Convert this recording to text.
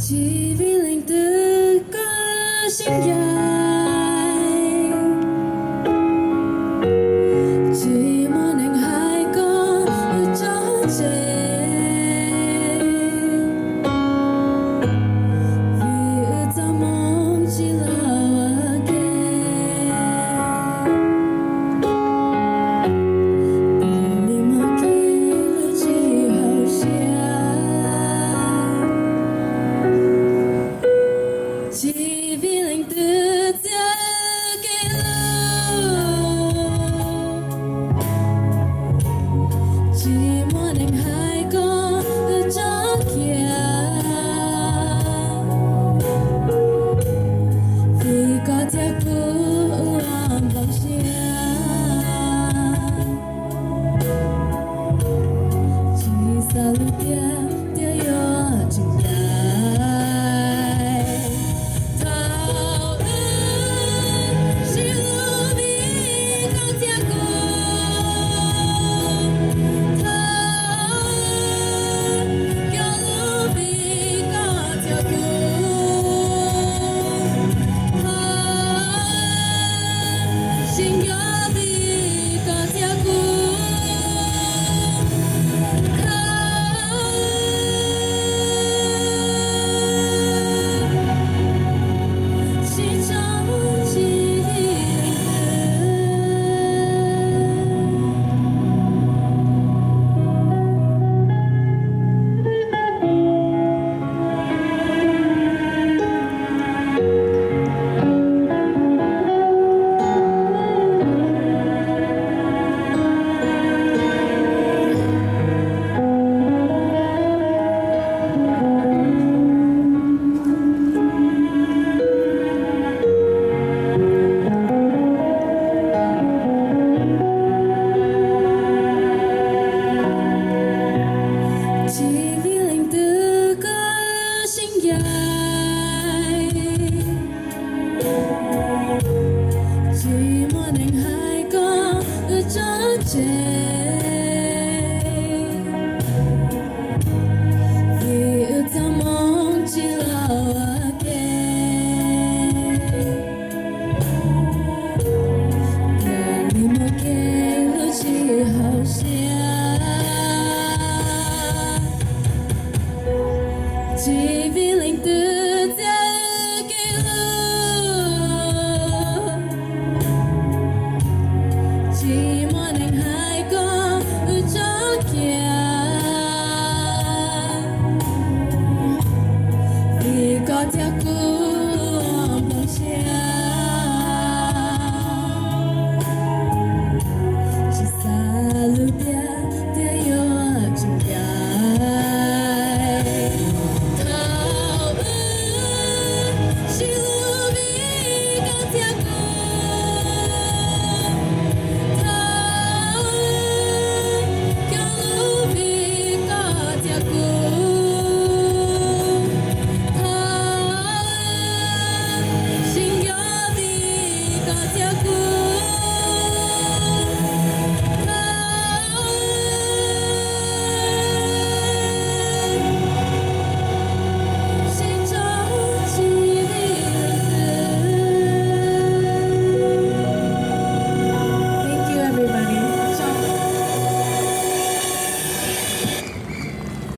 chỉ vì lành từ có sinh dài chỉ muốn anh hai con ở cho trẻ vì ở ta mong chỉ là chỉ vì lành từ giờ kia chỉ muốn anh hai con ở trong kia vì có thể cứu lòng vòng chia chỉ sao lúc kia yêu chừng chỉ muốn anh hai con ở cho trẻ